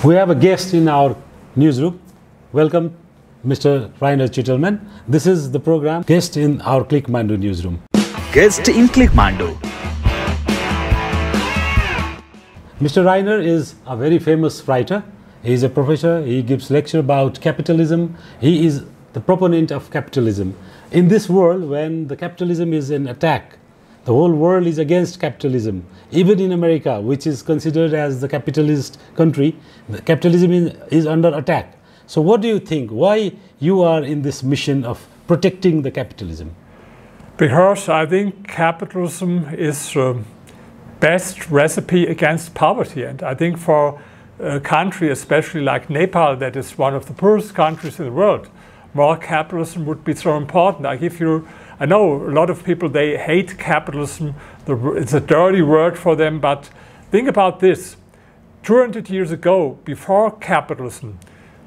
We have a guest in our newsroom. Welcome, Mr. Rainer Chittelmann. This is the program Guest in our Clickmando newsroom. Guest in Clickmando. Mr. Rainer is a very famous writer. He is a professor. He gives lecture about capitalism. He is the proponent of capitalism. In this world, when the capitalism is in attack, the whole world is against capitalism. Even in America, which is considered as the capitalist country, the capitalism is under attack. So what do you think? Why you are in this mission of protecting the capitalism? Because I think capitalism is the best recipe against poverty. And I think for a country, especially like Nepal, that is one of the poorest countries in the world, more capitalism would be so important. I know a lot of people, they hate capitalism. It's a dirty word for them, but think about this. 200 years ago, before capitalism,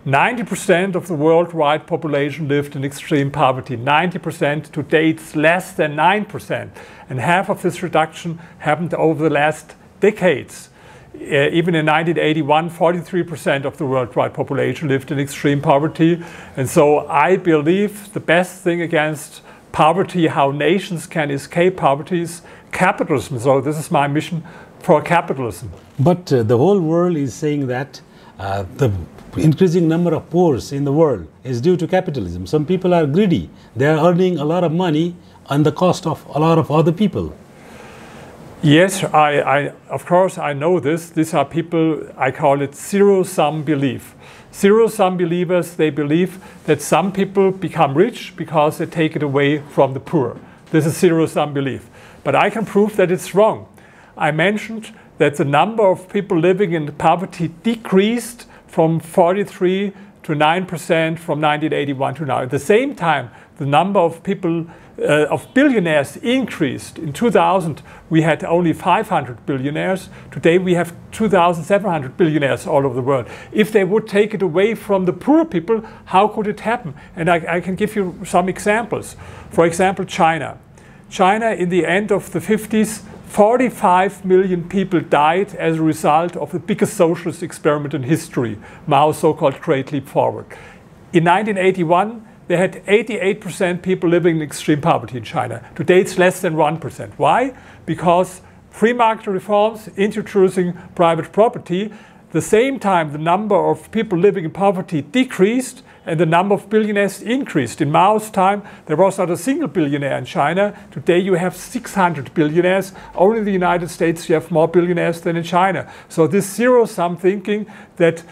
90% of the worldwide population lived in extreme poverty. 90%, today it's less than 9%. And half of this reduction happened over the last decades. Even in 1981, 43% of the worldwide population lived in extreme poverty. And so I believe the best thing against poverty, how nations can escape poverty, is capitalism. So this is my mission for capitalism. But the whole world is saying that the increasing number of poor in the world is due to capitalism. Some people are greedy. They are earning a lot of money on the cost of a lot of other people. Yes, of course I know this. These are people, I call it zero-sum belief. Zero-sum believers, they believe that some people become rich because they take it away from the poor. This is zero-sum belief. But I can prove that it's wrong. I mentioned that the number of people living in poverty decreased from 43 to 9% from 1981 to now. At the same time, the number of people, of billionaires increased. In 2000, we had only 500 billionaires. Today, we have 2,700 billionaires all over the world. If they would take it away from the poor people, how could it happen? And I can give you some examples. For example, China. China, in the end of the 50s, 45 million people died as a result of the biggest socialist experiment in history, Mao's so-called Great Leap Forward. In 1981, they had 88% people living in extreme poverty in China. Today, it's less than 1%. Why? Because free market reforms, introducing private property, the same time the number of people living in poverty decreased and the number of billionaires increased. In Mao's time, there was not a single billionaire in China. Today you have 600 billionaires. Only in the United States you have more billionaires than in China. So this zero-sum thinking that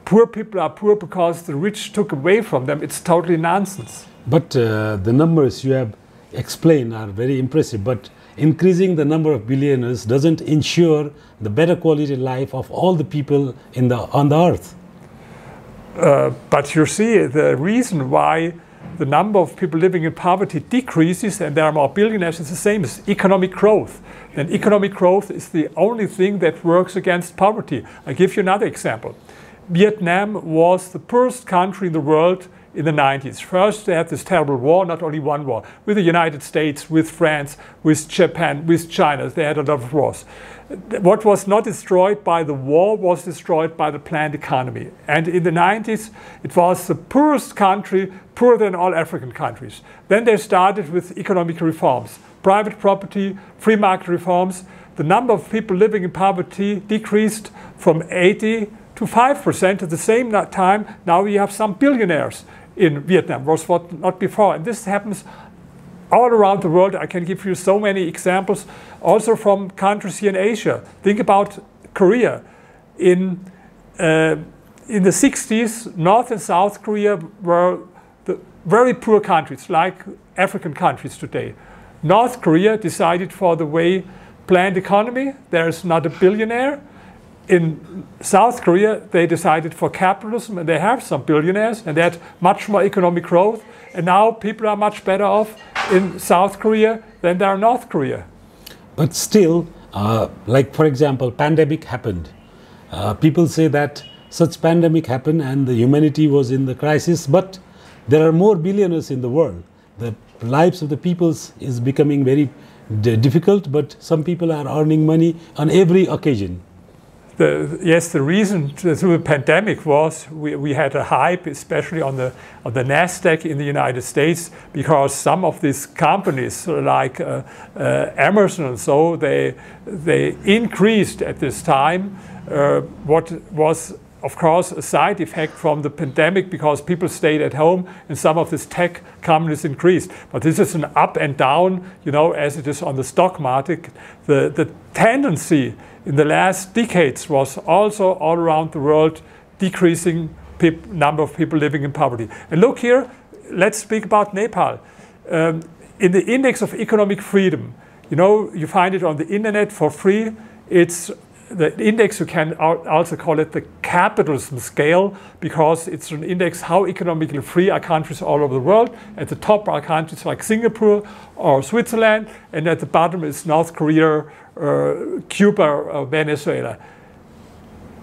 poor people are poor because the rich took away from them, it's totally nonsense. But the numbers you have explained are very impressive. But increasing the number of billionaires doesn't ensure the better quality life of all the people on the earth. But you see, the reason why the number of people living in poverty decreases and there are more billionaires is the same as economic growth. And economic growth is the only thing that works against poverty. I'll give you another example. Vietnam was the poorest country in the world in the 90s. First, they had this terrible war, not only one war, with the United States, with France, with Japan, with China. They had a lot of wars. What was not destroyed by the war was destroyed by the planned economy. And in the 90s, it was the poorest country, poorer than all African countries. Then they started with economic reforms, private property, free market reforms. The number of people living in poverty decreased from 80 to 5%. At the same time, now we have some billionaires in Vietnam, was what not before. And this happens all around the world. I can give you so many examples, also from countries here in Asia. Think about Korea. In the 60s, North and South Korea were the very poor countries, like African countries today. North Korea decided for the way planned economy. There is not a billionaire. In South Korea, they decided for capitalism, and they have some billionaires, and they had much more economic growth. And now people are much better off in South Korea than they are in North Korea. But still, like for example, pandemic happened. People say that such pandemic happened and the humanity was in the crisis, but there are more billionaires in the world. The lives of the peoples is becoming very difficult, but some people are earning money on every occasion. the reason through the pandemic was we had a hype, especially on the Nasdaq in the United States, because some of these companies like Amazon and so they increased at this time what was of course a side effect from the pandemic because people stayed at home and some of these tech companies increased. But this is an up and down, you know, as it is on the stock market. The tendency in the last decades was also all around the world decreasing number of people living in poverty. And look here, let's speak about Nepal. In the Index of Economic Freedom, you know, you find it on the internet for free. It's the index, you can also call it the capitalism scale, because it's an index how economically free are countries all over the world. At the top are countries like Singapore or Switzerland, and at the bottom is North Korea, Cuba, or Venezuela.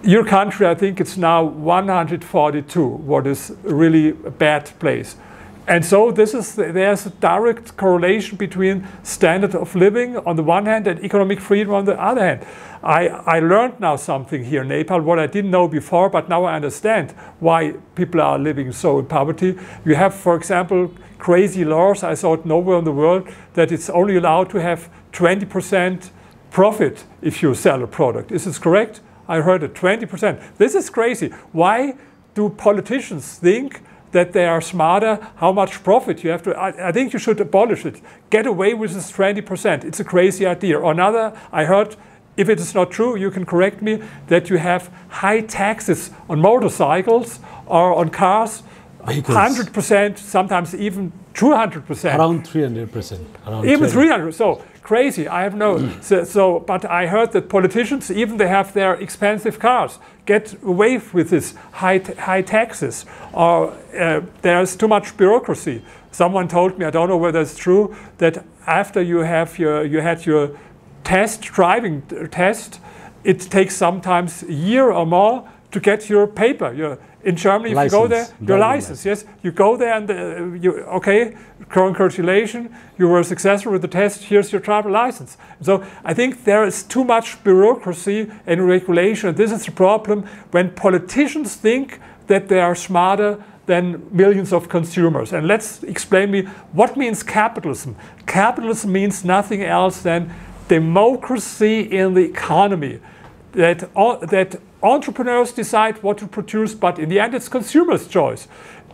Your country, I think it's now 142, what is really a bad place. And so there's a direct correlation between standard of living on the one hand and economic freedom on the other hand. I learned now something here in Nepal, what I didn't know before, but now I understand why people are living so in poverty. You have, for example, crazy laws, I saw it nowhere in the world, that it's only allowed to have 20% profit if you sell a product. Is this correct? I heard it, 20%. This is crazy. Why do politicians think that they are smarter, how much profit you have to... I think you should abolish it. Get away with this 20%. It's a crazy idea. Or another, I heard, if it is not true, you can correct me, that you have high taxes on motorcycles or on cars, 100%, sometimes even 200%. Around 300%. Even 300%. So crazy. I have no. But I heard that politicians, even they have their expensive cars, get away with this high taxes, or there's too much bureaucracy. Someone told me, I don't know whether it's true, that after you had your driving test, it takes sometimes a year or more to get your paper. In Germany, if license, you go there, your license, yes, you go there and okay, congratulations, you were successful with the test, here's your driver license. So I think there is too much bureaucracy and regulation. This is the problem when politicians think that they are smarter than millions of consumers. And let's explain me, what means capitalism? Capitalism means nothing else than democracy in the economy. That entrepreneurs decide what to produce, but in the end it's consumers' choice.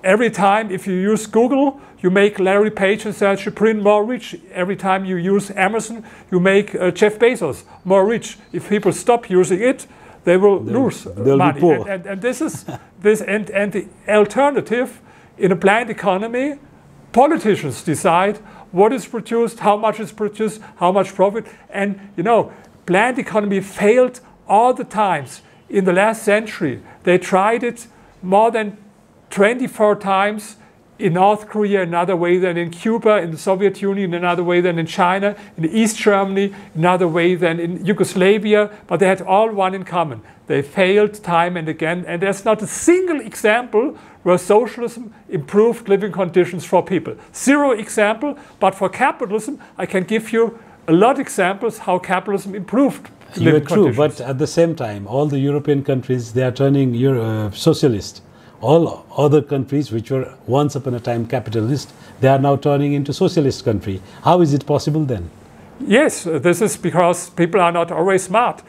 Every time if you use Google, you make Larry Page and Sergey Brin more rich. Every time you use Amazon, you make Jeff Bezos more rich. If people stop using it, they will lose money. Be poor. And this is and the alternative in a planned economy, politicians decide what is produced, how much is produced, how much profit. And you know, planned economy failed all the times. In the last century, they tried it more than 24 times in North Korea, another way than in Cuba, in the Soviet Union, another way than in China, in East Germany, another way than in Yugoslavia, but they had all one in common. They failed time and again, and there's not a single example where socialism improved living conditions for people. Zero example, but for capitalism, I can give you a lot of examples how capitalism improved. You are true, but at the same time, all the European countries, they are turning socialist. All other countries which were once upon a time capitalist, they are now turning into socialist country. How is it possible then? Yes, this is because people are not always smart.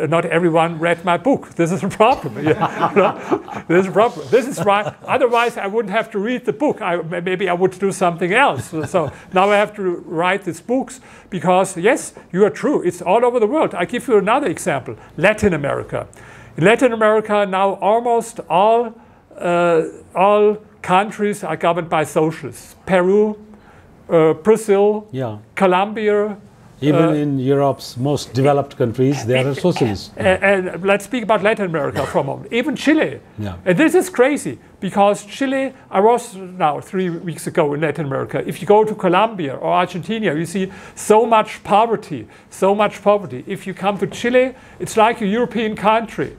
Not everyone read my book. This is a problem. This is a problem. This is why. Otherwise, I wouldn't have to read the book. Maybe I would do something else. So now I have to write these books because, yes, you are true. It's all over the world. I give you another example. Latin America. In Latin America, now almost all countries are governed by socialists. Peru, Brazil, Colombia. Even in Europe's most developed countries, they are socialists. And let's speak about Latin America for a moment. Even Chile. And this is crazy because Chile, I was now 3 weeks ago in Latin America. If you go to Colombia or Argentina, you see so much poverty, so much poverty. If you come to Chile, it's like a European country.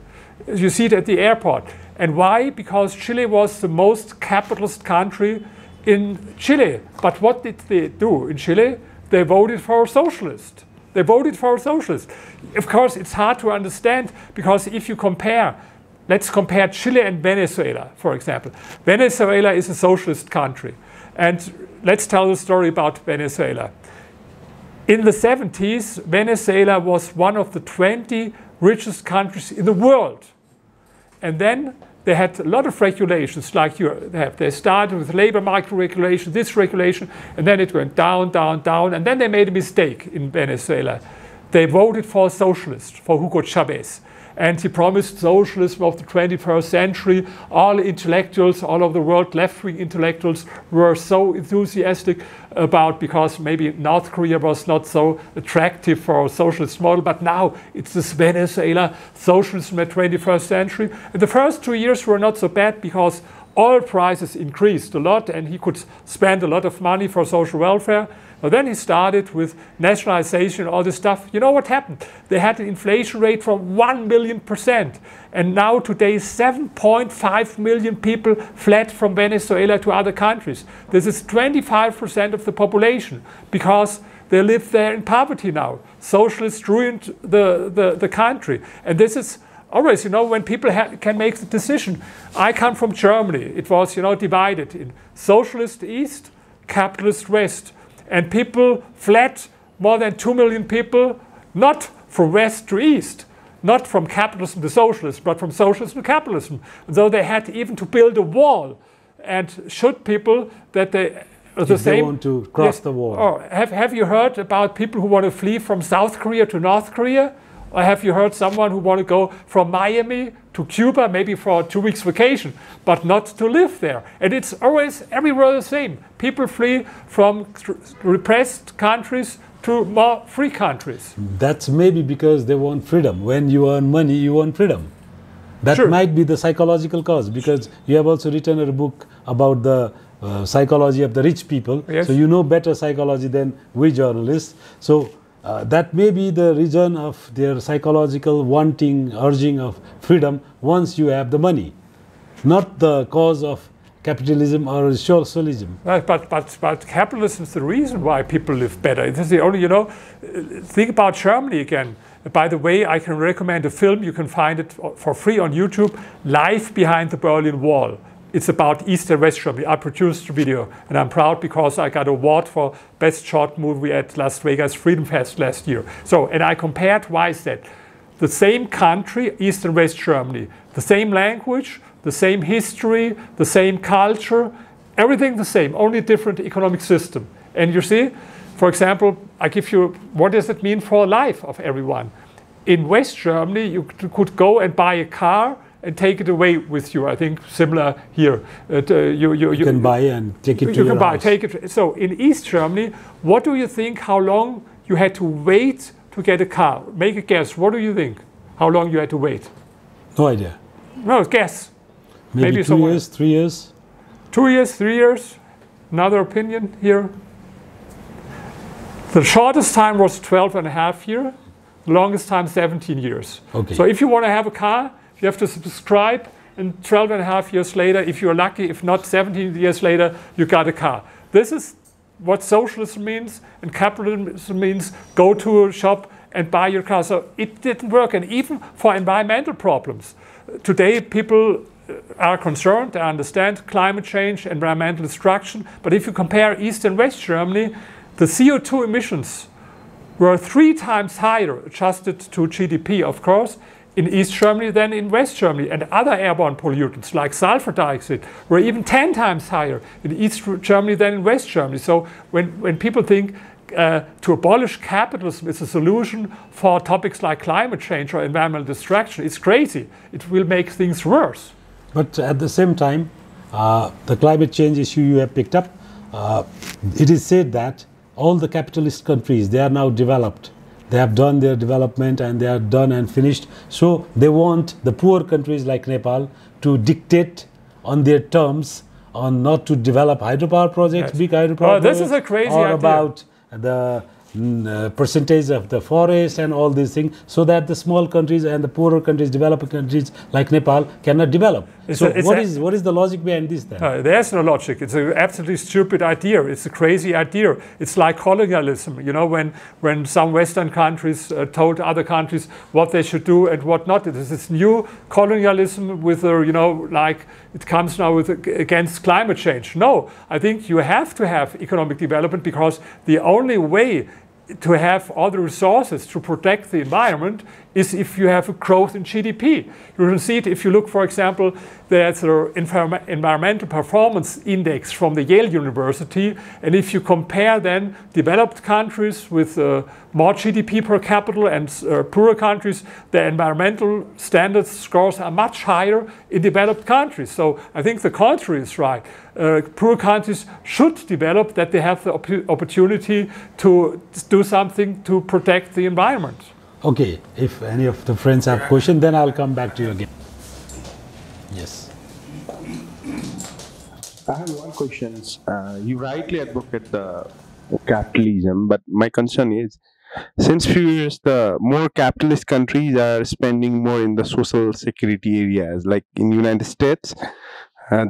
You see it at the airport. And why? Because Chile was the most capitalist country in Chile. But what did they do in Chile? They voted for a socialist. They voted for socialists. Of course, it's hard to understand because if you compare, let's compare Chile and Venezuela, for example. Venezuela is a socialist country. And let's tell the story about Venezuela. In the 70s, Venezuela was one of the 20 richest countries in the world. And then they had a lot of regulations like you have. They started with labor market regulation, this regulation, and then it went down, down, down. And then they made a mistake in Venezuela. They voted for a socialist, for Hugo Chavez. And he promised socialism of the 21st century. All intellectuals, all of the world left-wing intellectuals were so enthusiastic about, because maybe North Korea was not so attractive for a socialist model, but now it's this Venezuela socialism at 21st century. And the first 2 years were not so bad because oil prices increased a lot and he could spend a lot of money for social welfare. But then he started with nationalization, all this stuff. You know what happened? They had an inflation rate from 1 million%. And now today 7.5 million people fled from Venezuela to other countries. This is 25% of the population because they live there in poverty now. Socialists ruined the country. And this is always, you know, when people can make the decision. I come from Germany. It was, you know, divided in socialist East, capitalist West. And people fled, more than 2 million people, not from West to East, not from capitalism to socialism, but from socialism to capitalism. Though they had even to build a wall and shoot people that they they want to cross the wall. Oh, have you heard about people who want to flee from South Korea to North Korea? Or have you heard someone who want to go from Miami to Cuba, maybe for a 2 weeks vacation, but not to live there? And it's always everywhere the same. People flee from repressed countries to more free countries. That's maybe because they want freedom. When you earn money, you want freedom. That Sure. might be the psychological cause, because you have also written a book about the psychology of the rich people. Yes. So you know better psychology than we journalists. So that may be the reason of their psychological wanting, urging of freedom once you have the money, not the cause of capitalism or socialism. Right, but capitalism is the reason why people live better. This is the only, you know, think about Germany again. By the way, I can recommend a film. You can find it for free on YouTube, Life Behind the Berlin Wall. It's about East and West Germany. I produced the video, and I'm proud because I got an award for Best Short Movie at Las Vegas Freedom Fest last year. So, and I compared, why is that? The same country, East and West Germany, the same language, the same history, the same culture, everything the same, only different economic system. And you see, for example, I give you, what does it mean for life of everyone? In West Germany, you could go and buy a car and take it away with you. I think similar here. You can buy and take it to your house. Take it. So in East Germany, what do you think? How long you had to wait to get a car? Make a guess. What do you think? How long you had to wait? No idea. No, guess. Maybe 2 years, 3 years. 2 years, 3 years. Another opinion here. The shortest time was 12 and a half years. The longest time 17 years. Okay. So if you want to have a car, you have to subscribe, and 12 and a half years later, if you're lucky, if not 17 years later, you got a car. This is what socialism means, and capitalism means go to a shop and buy your car. So it didn't work, and even for environmental problems. Today, people are concerned, they understand climate change, environmental destruction, but if you compare East and West Germany, the CO2 emissions were 3 times higher, adjusted to GDP, of course, in East Germany than in West Germany. And other airborne pollutants like sulfur dioxide were even 10 times higher in East Germany than in West Germany. So when people think to abolish capitalism is a solution for topics like climate change or environmental destruction, it's crazy. It will make things worse. But at the same time, the climate change issue you have picked up, it is said that all the capitalist countries, they are now developed. They have done their development and they are done and finished. So they want the poor countries like Nepal to dictate on their terms on not to develop hydropower projects, Yes. big hydropower This projects, is a crazy or idea. about the percentage of the forest and all these things, so that the small countries and the poorer countries, developing countries like Nepal cannot develop. So what is the logic behind this then? There's no logic. It's an absolutely stupid idea. It's a crazy idea. It's like colonialism. You know, when some Western countries told other countries what they should do and what not. It is this new colonialism with, you know, like it comes now with against climate change. No, I think you have to have economic development because the only way to have all the resources to protect the environment is if you have a growth in GDP. You can see it if you look, for example, there's an environmental performance index from the Yale University, and if you compare then developed countries with more GDP per capita and poorer countries, the environmental standards scores are much higher in developed countries. So I think the contrary is right. Poor countries should develop, that they have the opportunity to do something to protect the environment. Okay, if any of the friends have questions, then I'll come back to you again. Yes. I have one question. You rightly advocate the capitalism, but my concern is, since few years, the more capitalist countries are spending more in the social security areas. Like in United States,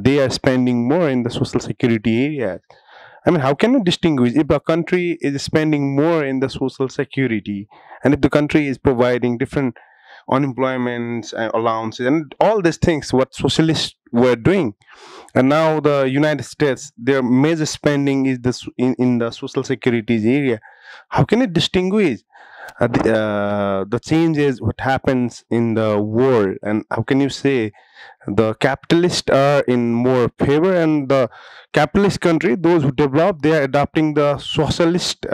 they are spending more in the social security areas. I mean, how can you distinguish if a country is spending more in the social security, and if the country is providing different unemployment allowances and all these things what socialists were doing, and now the United States, their major spending is in the social security area? How can you distinguish the changes what happens in the world, and how can you say the capitalists are in more favor, and the capitalist country, those who develop, they are adopting the socialist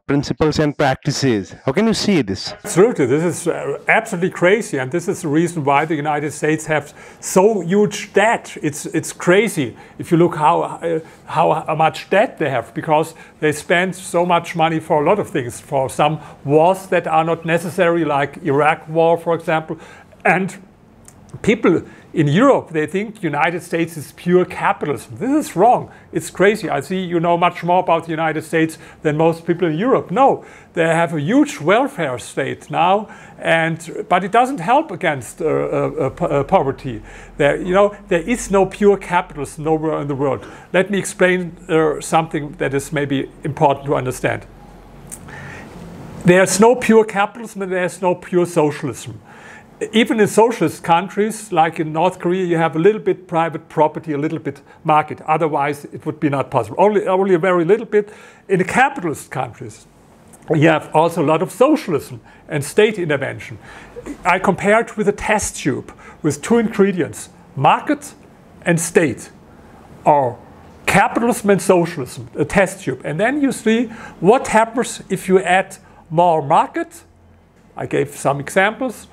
principles and practices? How can you see this? Absolutely, this is absolutely crazy, and this is the reason why the United States have so huge debt. It's crazy if you look how much debt they have, because they spend so much money for a lot of things, for some wars that are not necessary, like Iraq war, for example, and people in Europe, they think United States is pure capitalism. This is wrong. It's crazy. I see you know much more about the United States than most people in Europe. No, they have a huge welfare state now, but it doesn't help against poverty. There is no pure capitalism nowhere in the world. Let me explain something that is maybe important to understand. There's no pure capitalism and there's no pure socialism. Even in socialist countries, like in North Korea, you have a little bit private property, a little bit market. Otherwise, it would be not possible. Only a very little bit. In the capitalist countries, you have also a lot of socialism and state intervention. I compare it with a test tube with two ingredients, market and state, or capitalism and socialism, a test tube. And then you see what happens if you add more market. I gave some examples,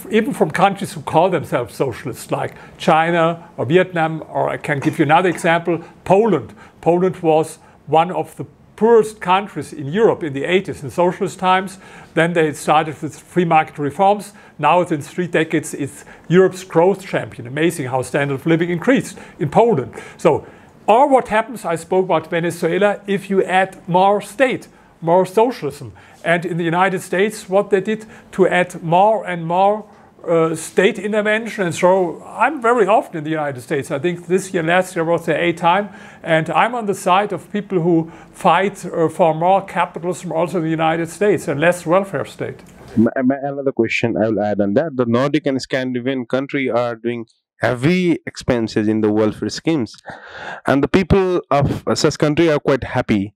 even from countries who call themselves socialists, like China or Vietnam, or I can give you another example, Poland. Poland was one of the poorest countries in Europe in the 80s, in socialist times. Then they started with free market reforms. Now within 3 decades, it's Europe's growth champion. Amazing how standard of living increased in Poland. So, or what happens, I spoke about Venezuela, if you add more state, more socialism. And in the United States, what they did to add more and more state intervention. And so I'm very often in the United States. I think this year, last year was the 8th time. And I'm on the side of people who fight for more capitalism also in the United States and less welfare state. Another question I will add on that. The Nordic and Scandinavian country are doing heavy expenses in the welfare schemes. And the people of such country are quite happy.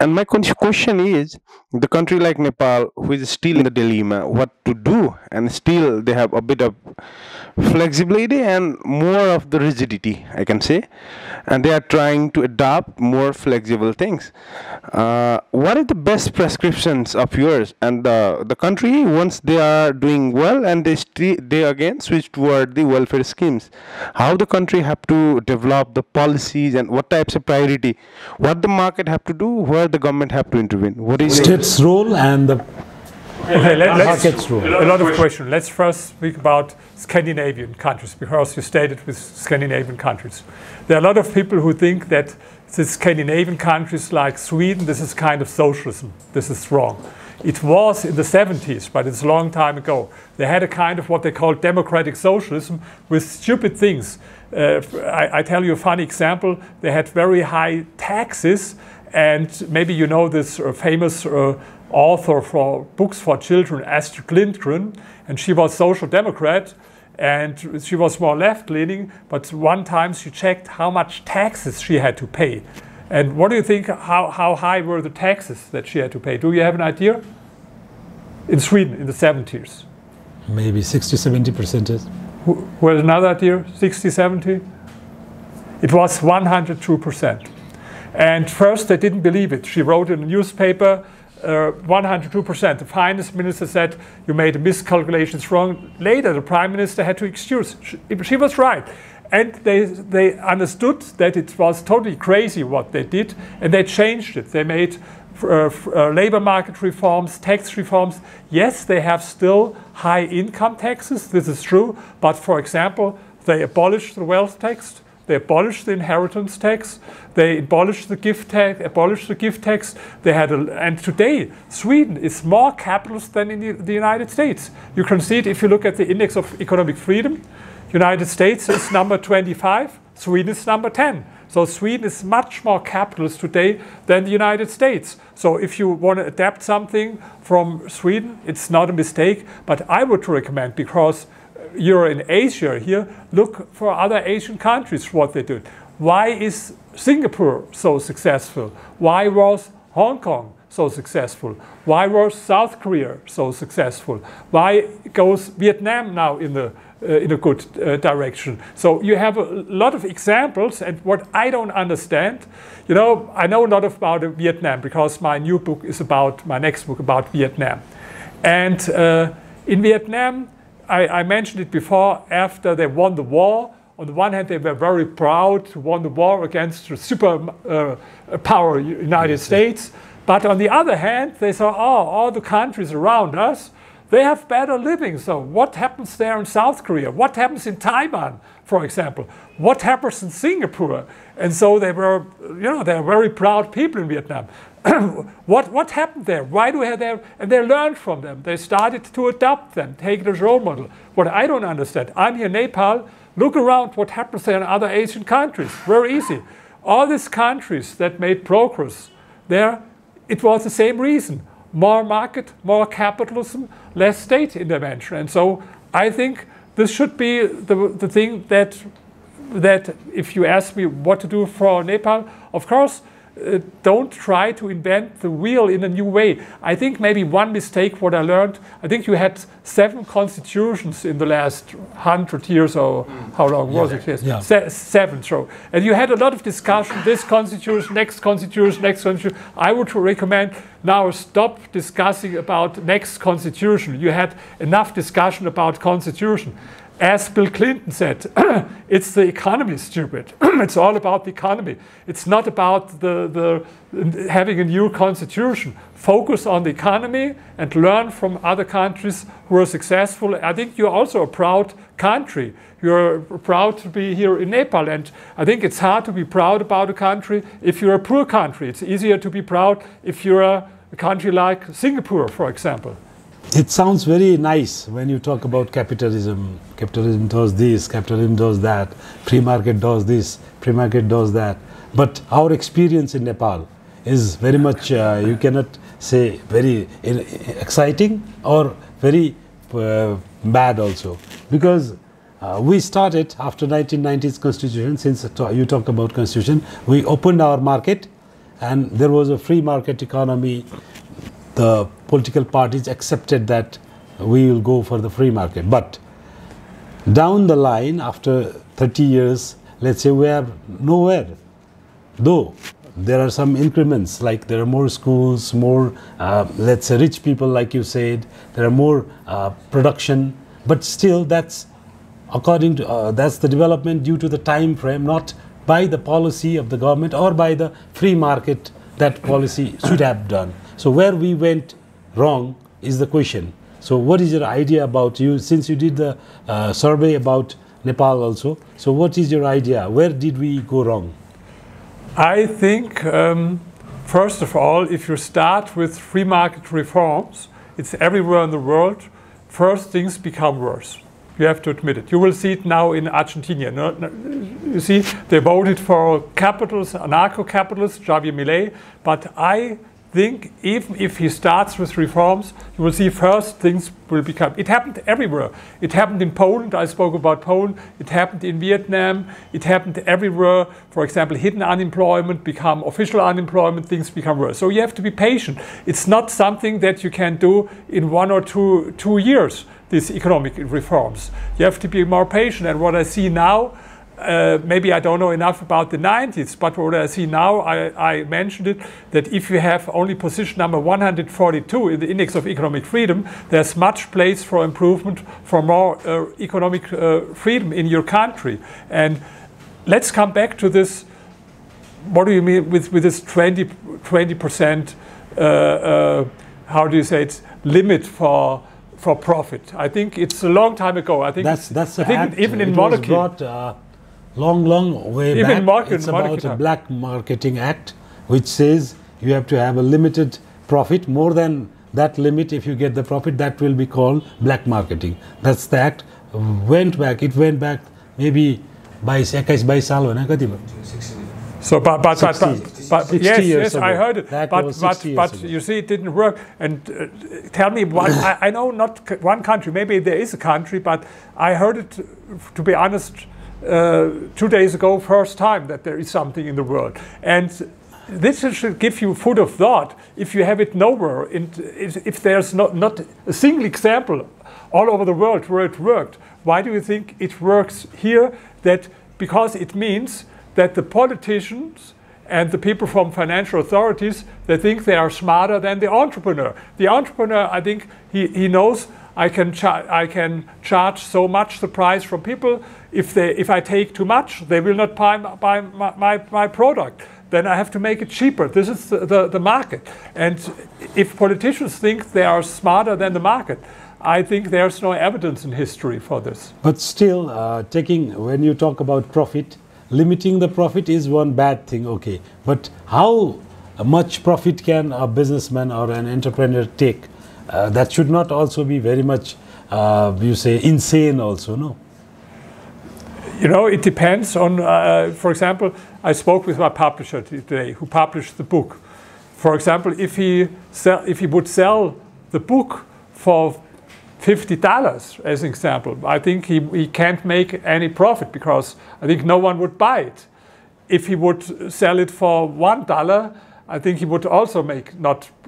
And my question is, the country like Nepal, who is still in the dilemma what to do, and still they have a bit of flexibility and more of the rigidity, I can say, and they are trying to adopt more flexible things. What are the best prescriptions of yours? And the country, once they are doing well and they again switch toward the welfare schemes, how the country have to develop the policies and what types of priority, what the market have to do, where the government have to intervene? What is state's role and the market's role? A lot of questions. Let's first speak about Scandinavian countries, because you stated with Scandinavian countries. There are a lot of people who think that the Scandinavian countries like Sweden, this is kind of socialism. This is wrong. It was in the 70s, but it's a long time ago. They had a kind of what they call democratic socialism with stupid things. I tell you a funny example. They had very high taxes, and maybe you know this famous author for books for children, Astrid Lindgren, and she was social democrat, and she was more left-leaning, but one time she checked how much taxes she had to pay. And what do you think, how high were the taxes that she had to pay? Do you have an idea? In Sweden, in the 70s. Maybe 60-70%. Who has another idea? 60, 70? It was 102%. And first they didn't believe it. She wrote in a newspaper, 102%. The finance minister said, you made a miscalculation, it's wrong. Later, the prime minister had to excuse. She was right. And they understood that it was totally crazy what they did, and they changed it. They made labor market reforms, tax reforms. Yes, they have still high income taxes, this is true, but for example, they abolished the wealth tax, they abolished the inheritance tax, they abolished the gift tax, They had and today Sweden is more capitalist than in the United States. You can see it if you look at the index of economic freedom. United States is number 25, Sweden is number 10. So Sweden is much more capitalist today than the United States. So if you want to adapt something from Sweden, it's not a mistake, but I would recommend, because you're in Asia here, look for other Asian countries, what they do. Why is Singapore so successful? Why was Hong Kong so successful? Why was South Korea so successful? Why goes Vietnam now in a good direction? So you have a lot of examples, and what I don't understand, you know, I know a lot about Vietnam because my next book about Vietnam. And in Vietnam, I mentioned it before, after they won the war, on the one hand, they were very proud to won the war against the superpower United States. But on the other hand, they saw, all the countries around us, they have better living. So what happens there in South Korea? What happens in Taiwan, for example? What happens in Singapore? And so they were, they're very proud people in Vietnam. What happened there? Why do we have there? And they learned from them. They started to adopt them, take it as role model. What I don't understand, I'm here in Nepal, look around what happens there in other Asian countries. Very easy. All these countries that made progress there, it was the same reason. More market, more capitalism, less state intervention. And so I think this should be the thing that if you ask me what to do for Nepal, of course, don't try to invent the wheel in a new way. I think maybe one mistake, what I learned, I think you had 7 constitutions in the last 100 years, or how long was it? Yes. Yeah. 7. So, and you had a lot of discussion, this constitution, next constitution, next constitution. I would recommend now stop discussing about next constitution. You had enough discussion about constitution. As Bill Clinton said, it's the economy, stupid. It's all about the economy. It's not about the having a new constitution. Focus on the economy and learn from other countries who are successful. I think you're also a proud country. You're proud to be here in Nepal, and I think it's hard to be proud about a country if you're a poor country. It's easier to be proud if you're a country like Singapore, for example. It sounds very nice when you talk about capitalism. Capitalism does this, capitalism does that, free market does this, free market does that. But our experience in Nepal is very much, you cannot say very exciting or very bad also. Because we started after 1990s constitution, since you talked about constitution, we opened our market and there was a free market economy. The political parties accepted that we will go for the free market. But down the line, after 30 years, let's say we are nowhere. Though there are some increments, like there are more schools, more, let's say, rich people, like you said, there are more production, but still that's according to, that's the development due to the time frame, not by the policy of the government or by the free market that policy should have done. So where we went wrong is the question. So what is your idea about you, since you did the survey about Nepal also, so what is your idea? Where did we go wrong? I think First of all, if you start with free market reforms, it's everywhere in the world, first things become worse. You have to admit it. You will see it now in Argentina. You see, they voted for capitalists, anarcho-capitalists, Javier Milei, but I think even if he starts with reforms, you will see first things will become. It happened everywhere. It happened in Poland. I spoke about Poland. It happened in Vietnam. It happened everywhere. For example, hidden unemployment become official unemployment. Things become worse. So you have to be patient. It's not something that you can do in 1 or 2 years. These economic reforms. You have to be more patient. And what I see now. Maybe I don't know enough about the 90s, but what I see now, I mentioned it, that if you have only position number 142 in the Index of Economic Freedom, there's much place for improvement, for more economic freedom in your country. And let's come back to this, what do you mean with this 20% how do you say it, limit for profit? I think it's a long time ago. I think that's I think act, even in it monarchy. was brought, long way Even back. It's about a Black Marketing Act, which says you have to have a limited profit. More than that limit, if you get the profit, that will be called black marketing. That's the act. Went back maybe by 21 साल होइन कति भयो? So, but 60 yes, years ago. I heard it. That But was 60 years ago. you see, it didn't work. And tell me, I know not one country. Maybe there is a country, but I heard it. To be honest, 2 days ago, first time that there is something in the world. And this should give you food of thought. If you have it nowhere, if there's not a single example all over the world where it worked, why do you think it works here? That because it means that the politicians and the people from financial authorities, they think they are smarter than the entrepreneur. The entrepreneur, I think he knows I can charge so much the price from people. If I take too much, they will not buy my product. Then I have to make it cheaper. This is the market. And if politicians think they are smarter than the market, I think there's no evidence in history for this. But still, when you talk about profit, limiting the profit is one bad thing, okay. But how much profit can a businessman or an entrepreneur take? That should not also be very much, you say, insane also, no? You know, it depends on, for example, I spoke with my publisher today who published the book. For example, if he would sell the book for $50 as an example, I think he can't make any profit because I think no one would buy it. If he would sell it for $1, I think he would also make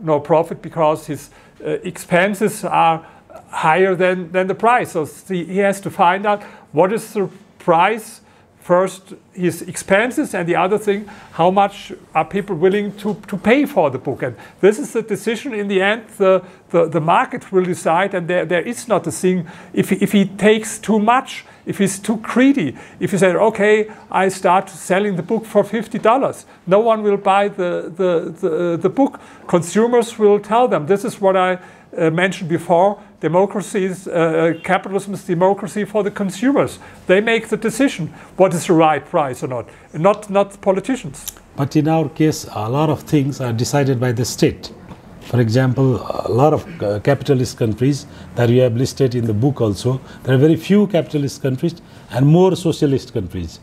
no profit because his expenses are higher than the price. So he has to find out what is the price, first his expenses, and the other thing, how much are people willing to pay for the book. And this is the decision in the end, the market will decide, and there is not a thing, if he takes too much, if he's too greedy, if he said, okay, I start selling the book for $50, no one will buy the book. Consumers will tell them, this is what I mentioned before, capitalism is democracy for the consumers. They make the decision what is the right price or not politicians. But in our case, a lot of things are decided by the state. For example, a lot of capitalist countries that we have listed in the book also, there are very few capitalist countries and more socialist countries,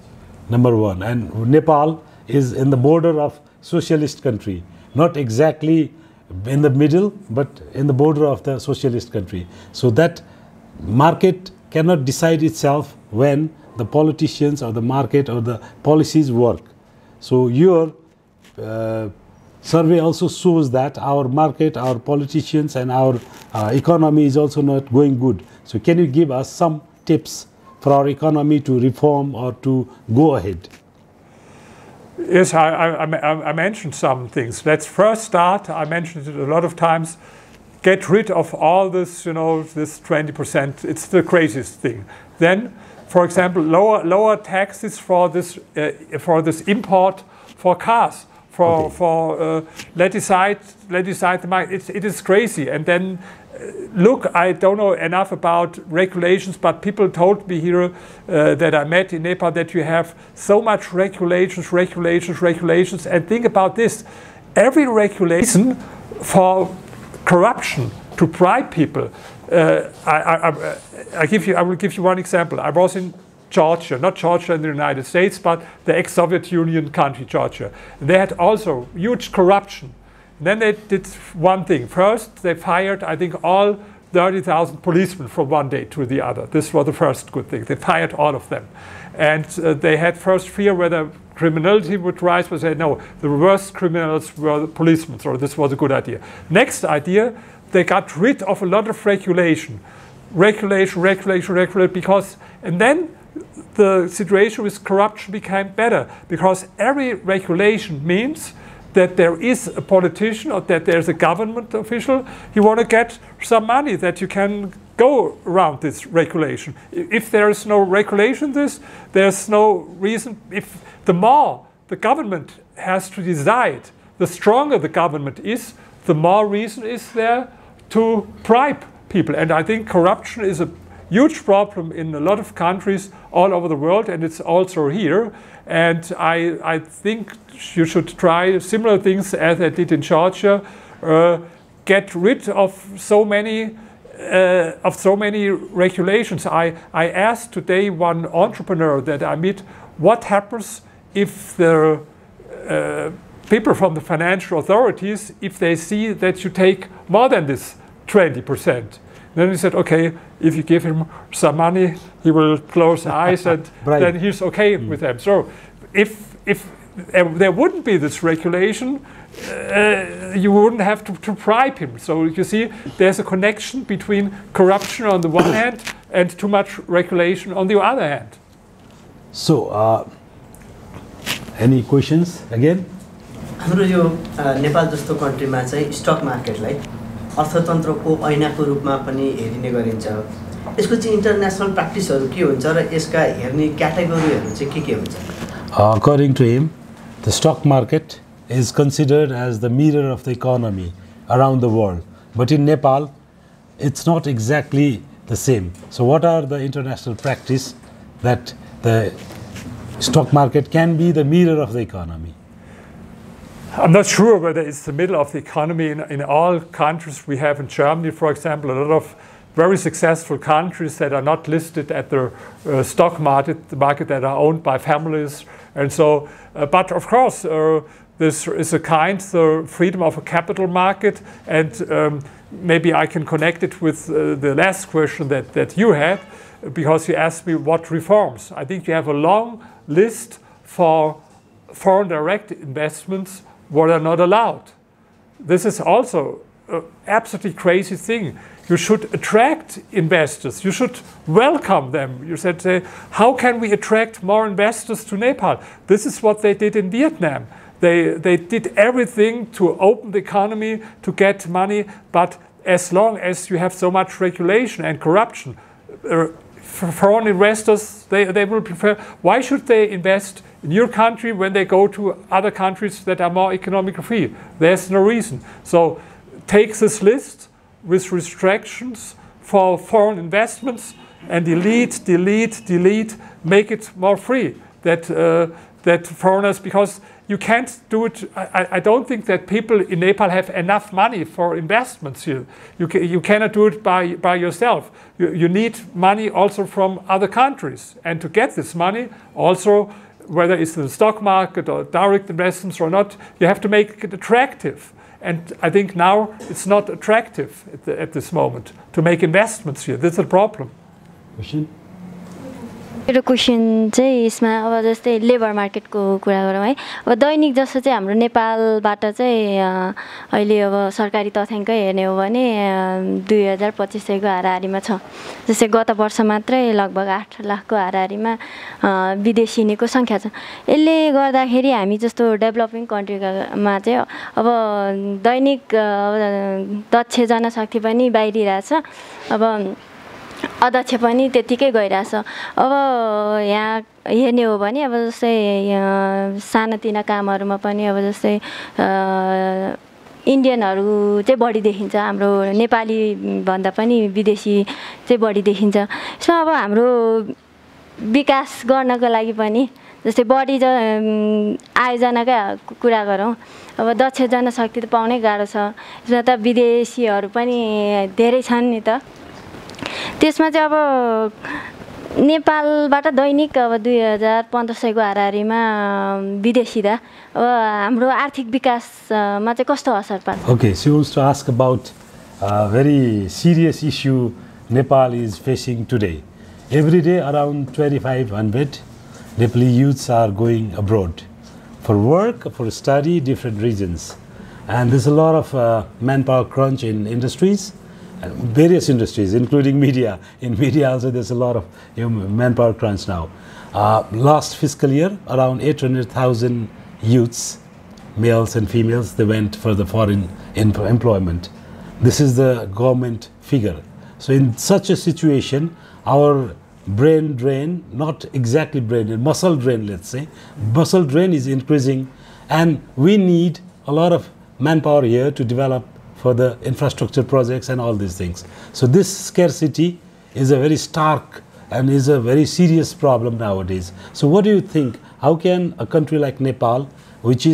number one. And Nepal is in the border of socialist country, not exactly in the middle, but in the border of the socialist country. So that market cannot decide itself when the politicians or the market or the policies work. So your survey also shows that our market, our politicians and our economy is also not going good. So can you give us some tips for our economy to reform or to go ahead? Yes, I mentioned some things. Let's first start, I mentioned it a lot of times, get rid of all this, this 20%. It's the craziest thing. Then, for example, lower taxes for this import for cars. Let decide the market. It is crazy. And then look, I don't know enough about regulations, but people told me here that I met in Nepal that you have so much regulations. And think about this. every regulation for corruption to bribe people. I will give you one example. I was in Georgia, not Georgia in the United States, but the ex-Soviet Union country, Georgia. They had also huge corruption. And then they did one thing. First, they fired, I think, all 30,000 policemen from one day to the other. This was the first good thing. They fired all of them. And they had first fear whether criminality would rise, but they said, no, the worst criminals were the policemen, so this was a good idea. Next idea, they got rid of a lot of regulation. Regulation, because, and then the situation with corruption became better, because every regulation means that there is a politician or that there's a government official, you want to get some money that you can go around this regulation. If there is no regulation there's no reason. If the more the government has to decide, the stronger the government is, the more reason is there to bribe people. And I think corruption is a huge problem in a lot of countries all over the world, and it's also here. And I think you should try similar things as I did in Georgia. Get rid of so many regulations. I asked today one entrepreneur that I meet, what happens if the people from the financial authorities, if they see that you take more than this 20%? Then he said, okay, if you give him some money, he will close his eyes and right. Then he's okay with them. So if there wouldn't be this regulation, you wouldn't have to bribe him. So you see, there's a connection between corruption on the one hand and too much regulation on the other hand. So, any questions again? हाम्रो यो नेपाल जस्तो कन्ट्रीमा चाहिँ stuck मार्केटलाई अर्थतन्त्रको ऐनाको रूपमा पनि हेरिने गरिन्छ। यसको चाहिँ international प्र्याक्टिसहरु के हुन्छ र यसका हेर्ने क्याटेगोरीहरु चाहिँ के हुन्छ? According to him, the stock market is considered as the mirror of the economy around the world. But in Nepal, it's not exactly the same. So what are the international practice that the stock market can be the mirror of the economy? I'm not sure whether it's the middle of the economy in all countries. We have in Germany, for example, a lot of very successful countries that are not listed at the stock market that are owned by families. And so, but of course, this is a kind of freedom of a capital market. And maybe I can connect it with the last question that you had, because you asked me what reforms. I think you have a long list for foreign direct investments what are not allowed. This is also an absolutely crazy thing. You should attract investors. You should welcome them. You said, how can we attract more investors to Nepal? This is what they did in Vietnam. They did everything to open the economy, to get money, but as long as you have so much regulation and corruption, foreign investors, they will prefer. Why should they invest in your country when they go to other countries that are more economically free? There's no reason. So take this list with restrictions for foreign investments and delete, make it more free. That foreigners, because you can't do it. I don't think that people in Nepal have enough money for investments here. You cannot do it by yourself. You need money also from other countries. And to get this money, also, whether it's in the stock market or direct investments or not, you have to make it attractive. And I think now it's not attractive at this moment to make investments here. That's a problem. Question? मेरो question चाहिँ यसमा अब जस्तै labour मार्केटको कुरा गरौँ है। अब दैनिक जस्तो चाहिँ हाम्रो नेपालबाट चाहिँ अहिले अब सरकारी तथ्याङ्क हेर्ने हो भने 2025 को हाराहारीमा छ। जस्तै गत वर्ष मात्रै लगभग 8 लाखको हाराहारीमा विदेशी निको संख्या छ। यसले गर्दाखेरि हामी जस्तो डेभलपिङ कन्ट्रीमा चाहिँ अब दैनिक दक्ष जनशक्ति पनि बाहिरिरहेछ। अब अध्यक्ष पनि त्यतिकै गइरहेछ। अब यहाँ हेर्ने हो भने अब जस्तै सानातिना कामहरुमा पनि अब जस्तै इन्डियनहरु चाहिँ बढी देखिन्छ। हाम्रो नेपाली भन्दा पनि विदेशी चाहिँ बढी देखिन्छ। यसमा अब हाम्रो विकास गर्नको लागि पनि जस्तै बढी आयोजनाकै कुरा गरौँ अब दक्ष जनशक्ति त पाउनै गाह्रो छ यसमा त विदेशीहरू पनि धेरै छन् नि त त्यसमा चाहिँ अब नेपालबाट दैनिक अब 2500 को हाराहारीमा विदेशीदा अब हाम्रो आर्थिक विकासमा चाहिँ कस्तो असर पार्छ Okay, she wants to ask about a very serious issue Nepal is facing today. Every day around 2,500 Nepali youths are going abroad for work, for study, different regions. And there's a lot of manpower crunch in industries, various industries, including media. In media also there's a lot of manpower crunch now. Last fiscal year, around 800,000 youths, males and females, they went for the foreign employment. This is the government figure. So in such a situation, our brain drain, not exactly brain drain, muscle drain, let's say, muscle drain is increasing, and we need a lot of manpower here to develop for the infrastructure projects and all these things. So this scarcity is a very stark and is a very serious problem nowadays. So what do you think? How can a country like Nepal, which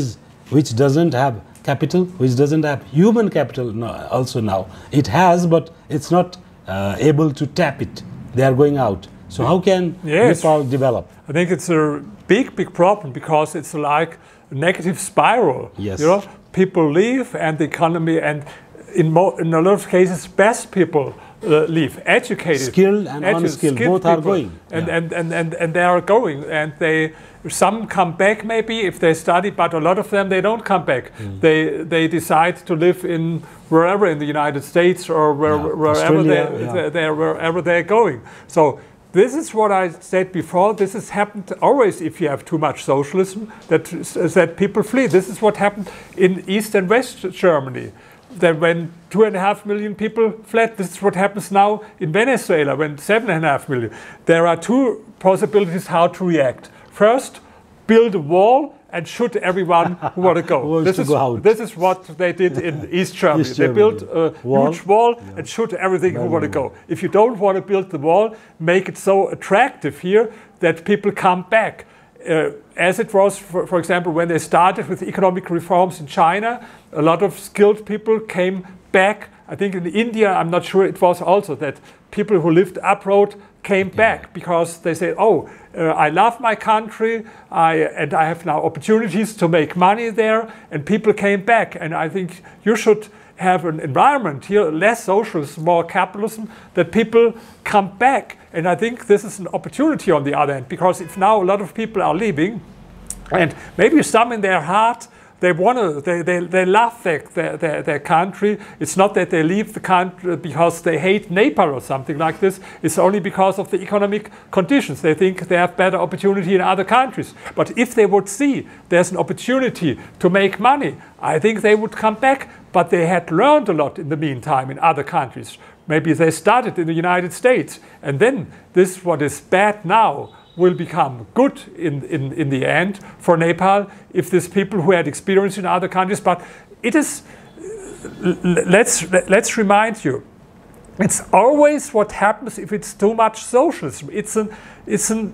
doesn't have capital, which doesn't have human capital also now, it has, but it's not able to tap it. They are going out. So how can Nepal develop? I think it's a big problem because it's like a negative spiral. Yes. You know, people leave and the economy, and in a lot of cases, best people leave, educated, skilled and unskilled, both people, are going, and they are going, and some come back maybe if they study, but a lot of them they don't come back. They decide to live in wherever in the United States or wherever they're going. So this is what I said before. This has happened always if you have too much socialism, that people flee. This is what happened in East and West Germany. That when 2.5 million people fled, this is what happens now in Venezuela when 7.5 million. There are two possibilities how to react. First, build a wall and shoot everyone who want to go. This is what they did in East Germany. They built a huge wall and shoot everything who want to go. If you don't want to build the wall, make it so attractive here that people come back. As it was, for example, when they started with economic reforms in China, a lot of skilled people came back. I think in India, I'm not sure, it was also that people who lived abroad came back because they said, oh, I love my country, and I have now opportunities to make money there, and people came back. And I think you should have an environment here, less socialism, more capitalism, that people come back. And I think this is an opportunity on the other hand, because if now a lot of people are leaving, and maybe some in their heart, they love their country. It's not that they leave the country because they hate Nepal or something like this. It's only because of the economic conditions. They think they have better opportunity in other countries. But if they would see there's an opportunity to make money, I think they would come back. But they had learned a lot in the meantime in other countries. Maybe they started in the United States. And then this, what is bad now, will become good in the end for Nepal if these people who had experience in other countries. But it is, let's remind you, it's always what happens if it's too much socialism. It's an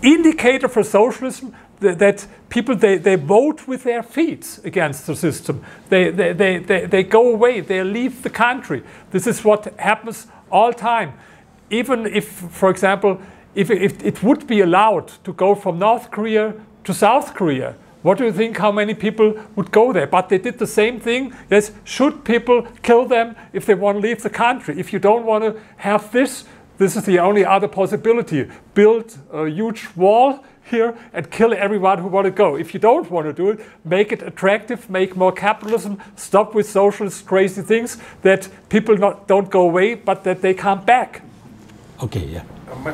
indicator for socialism that people, they vote with their feet against the system. They go away, they leave the country. This is what happens all time. Even if, for example, if it would be allowed to go from North Korea to South Korea, what do you think how many people would go there? But they did the same thing. Yes, should people kill them if they want to leave the country? If you don't want to have this is the only other possibility. Build a huge wall here and kill everyone who want to go. If you don't want to do it, make it attractive, make more capitalism, stop with socialist crazy things, that people don't go away, but that they come back. Okay, yeah.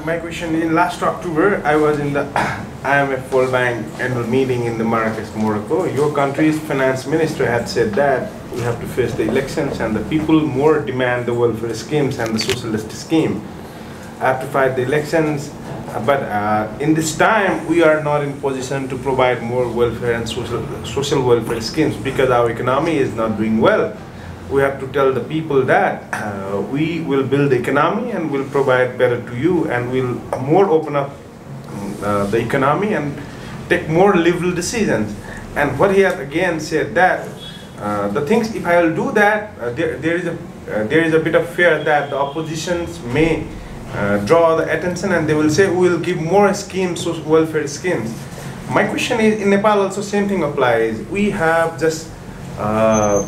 My question, in last October, I was in the IMF World Bank annual meeting in the Marrakesh, Morocco. Your country's finance minister had said that we have to face the elections and the people more demand the welfare schemes and the socialist scheme. I have to fight the elections, but in this time, we are not in position to provide more welfare and social welfare schemes because our economy is not doing well. We have to tell the people that we will build the economy and will provide better to you, and we'll more open up the economy and take more liberal decisions. And what he has again said that the things, if I will do that, there is a bit of fear that the oppositions may draw the attention and they will say we will give more schemes, social welfare schemes. My question is, in Nepal also same thing applies. We have just about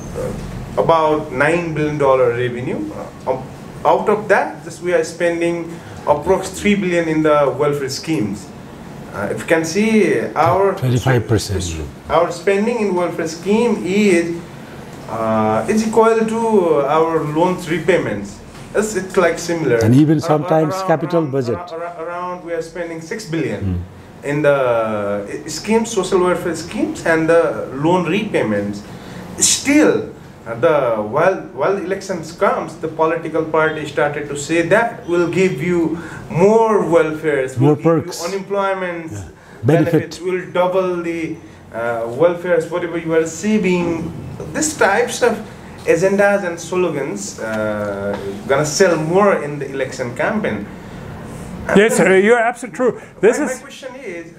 $9 billion revenue. Out of that, just we are spending approx 3 billion in the welfare schemes. If you can see, our 25%. Our spending in welfare scheme is equal to our loans repayments. It's like similar. And even sometimes capital budget. Around we are spending 6 billion in the schemes, social welfare schemes, and the loan repayments. Still, while elections comes, the political party started to say that we'll give you more welfares, more we'll perks, give you unemployment benefits, we'll double the welfares, whatever you are receiving. These types of agendas and slogans gonna sell more in the election campaign. Yes, you're absolutely true. My question is,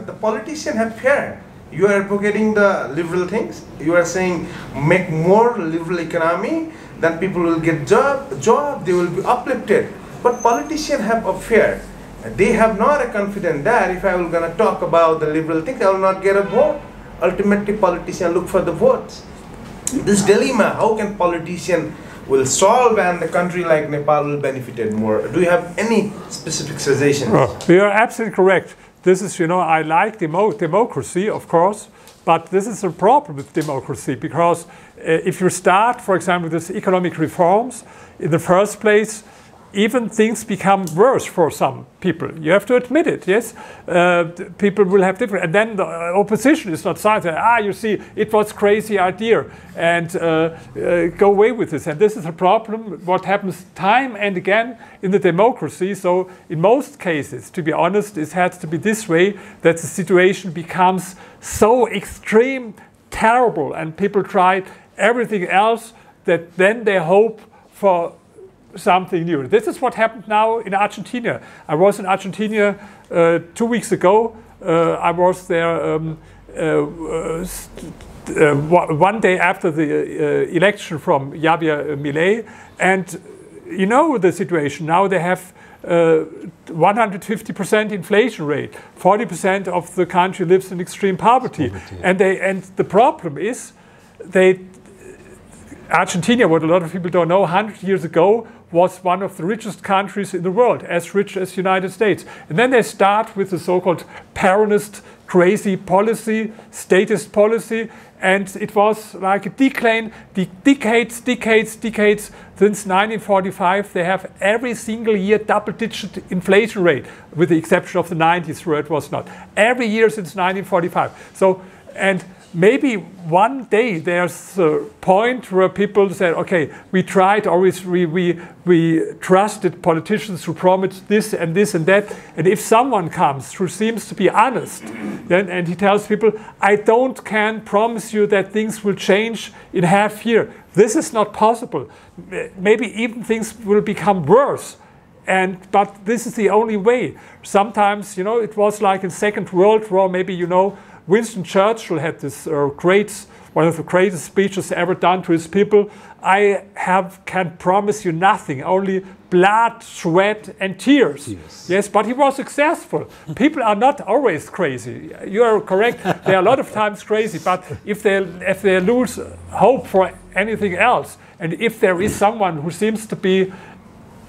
the politicians have fear. You are advocating the liberal things. You are saying make more liberal economy, then people will get job, they will be uplifted. But politicians have a fear. They have not a confidence that if I will gonna talk about the liberal things, I will not get a vote. Ultimately, politicians look for the votes. This dilemma, how can politicians will solve and the country like Nepal will benefit more? Do you have any specific suggestions? You are absolutely correct. This is, I like democracy, of course, but this is a problem with democracy because if you start, for example, with economic reforms, in the first place, even things become worse for some people. You have to admit it, yes? People will have different, and then the opposition is not silent. You see, it was crazy idea, and go away with this. And this is a problem, what happens time and again in the democracy. So in most cases, to be honest, it has to be this way, that the situation becomes so extreme, terrible, and people try everything else, that then they hope for something new. This is what happened now in Argentina. I was in Argentina 2 weeks ago. I was there one day after the election from Javier Milei, and you know the situation. Now they have 150% inflation rate. 40% of the country lives in extreme poverty. And the problem is Argentina, what a lot of people don't know, 100 years ago was one of the richest countries in the world, as rich as the United States. And then they start with the so-called Peronist crazy policy, statist policy, and it was like a decline, decades. Since 1945, they have every single year double-digit inflation rate, with the exception of the 90s, where it was not. Every year since 1945. So, and maybe one day there's a point where people say, okay, we tried, or we trusted politicians who promised this and this and that. And if someone comes who seems to be honest, then, and he tells people, I can't promise you that things will change in half year. This is not possible. Maybe even things will become worse. But this is the only way. Sometimes, it was like in Second World War, maybe, Winston Churchill had this one of the greatest speeches ever done to his people. I can promise you nothing, only blood, sweat, and tears. Yes, but he was successful. People are not always crazy. You are correct. They are a lot of times crazy. But if they lose hope for anything else, and if there is someone who seems to be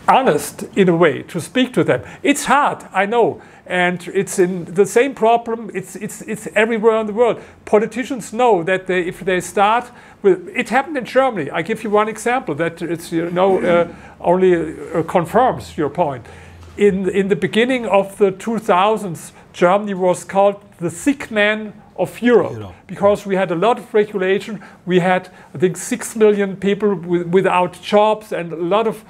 honest in a way to speak to them, it's hard, I know. And it's in the same problem. It's everywhere in the world. Politicians know that if they start with, it happened in Germany. I give you one example that it's only confirms your point. In the beginning of the 2000s, Germany was called the sick man of Europe, because we had a lot of regulation. We had, I think, 6 million people without jobs and a lot of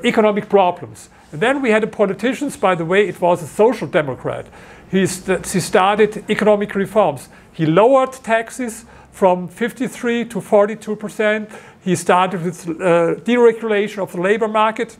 economic problems. And then we had the politicians, by the way, it was a social democrat. He started economic reforms. He lowered taxes from 53 to 42%. He started with deregulation of the labor market.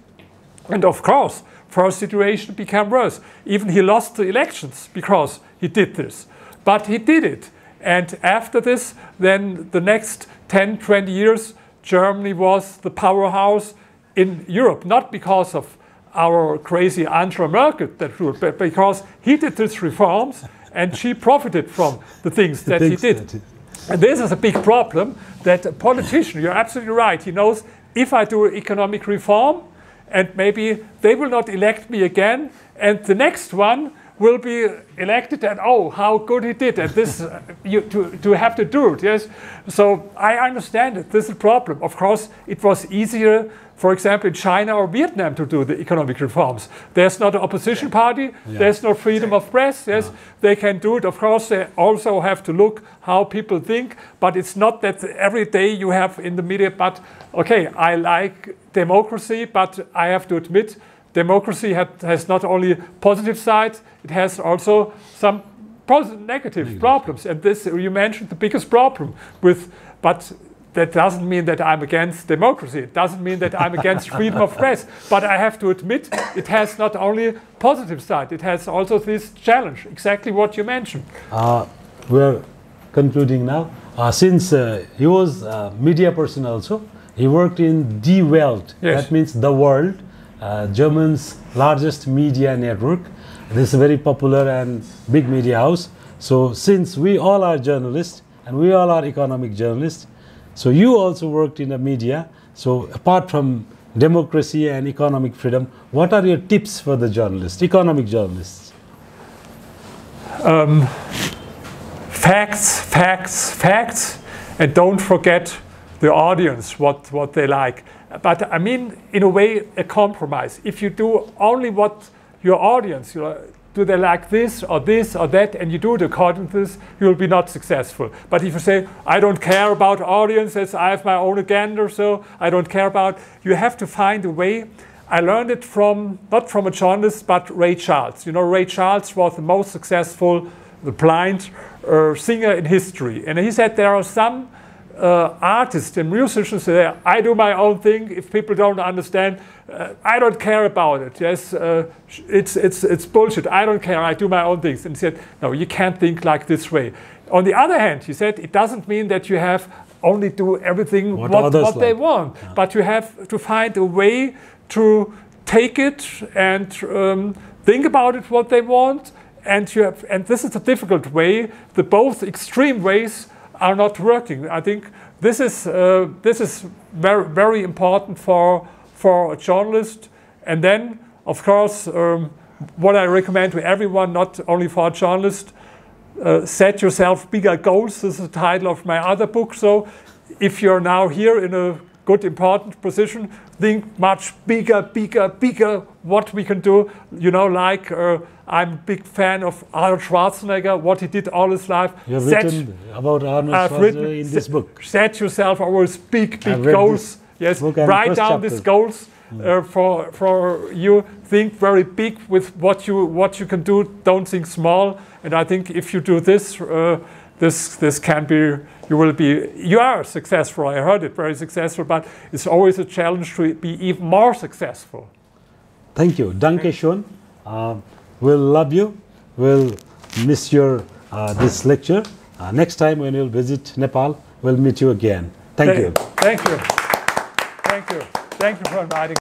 And of course, first situation became worse. Even he lost the elections because he did this. but he did it. And after this, then the next 10, 20 years, Germany was the powerhouse in Europe, not because of our crazy Angela Merkel that ruled, but because he did these reforms and she profited from the things that he did. And this is a big problem, that a politician, you're absolutely right, he knows if I do economic reform and maybe they will not elect me again and the next one will be elected and oh, how good he did, and this to have to do it, yes. So I understand it, this is a problem. Of course, it was easier, for example, in China or Vietnam to do the economic reforms. There's not an opposition party, there's no freedom of press, yes, they can do it. Of course, they also have to look how people think, but it's not that every day you have in the media, but okay, I like democracy, but I have to admit, democracy has not only positive sides, it has also some negative problems. And this, you mentioned the biggest problem with, but that doesn't mean that I'm against democracy. It doesn't mean that I'm against freedom of press. But I have to admit, it has not only positive side, it has also this challenge, exactly what you mentioned. We're concluding now. Since he was a media person also, he worked in Die Welt. Yes. That means the world. Germany's largest media network. This is a very popular and big media house. So since we all are journalists and we all are economic journalists, so you also worked in the media. So apart from democracy and economic freedom, what are your tips for the journalists, economic journalists? Facts, facts, facts, and don't forget the audience, what they like. But I mean, in a way, a compromise. If you do only what your audience, do they like this or that, and you do it according to this, you will be not successful. But if you say, I don't care about audiences, I have my own agenda, so I don't care about, you have to find a way. I learned it from, not from a journalist, but Ray Charles. You know, Ray Charles was the most successful, the blind singer in history. And he said there are some artists and musicians say, I do my own thing. If people don't understand, I don't care about it. Yes, it's bullshit. I don't care. I do my own things. And he said, no, you can't think like this way. On the other hand, he said, it doesn't mean that you have only do everything what they want, but you have to find a way to take it and think about it what they want. And you have, and this is a difficult way. The both extreme ways are not working. I think this is very, very important for a journalist. And then, of course, what I recommend to everyone, not only for a journalist, set yourself bigger goals. This is the title of my other book. So if you're now here in a good, important position, think much bigger, bigger, bigger, what we can do. You know, like I'm a big fan of Arnold Schwarzenegger, what he did all his life. You have written about Arnold Schwarzenegger in this book. Set yourself always big goals. Yes, write down these goals for you. Think very big with what you can do. Don't think small. And I think if you do this, this can be. You are successful. I heard it, very successful. But it's always a challenge to be even more successful. Thank you, Danke schön. We'll love you. We'll miss your this lecture. Next time when you'll visit Nepal, we'll meet you again. Thank you. Thank you. Thank you. Thank you for inviting.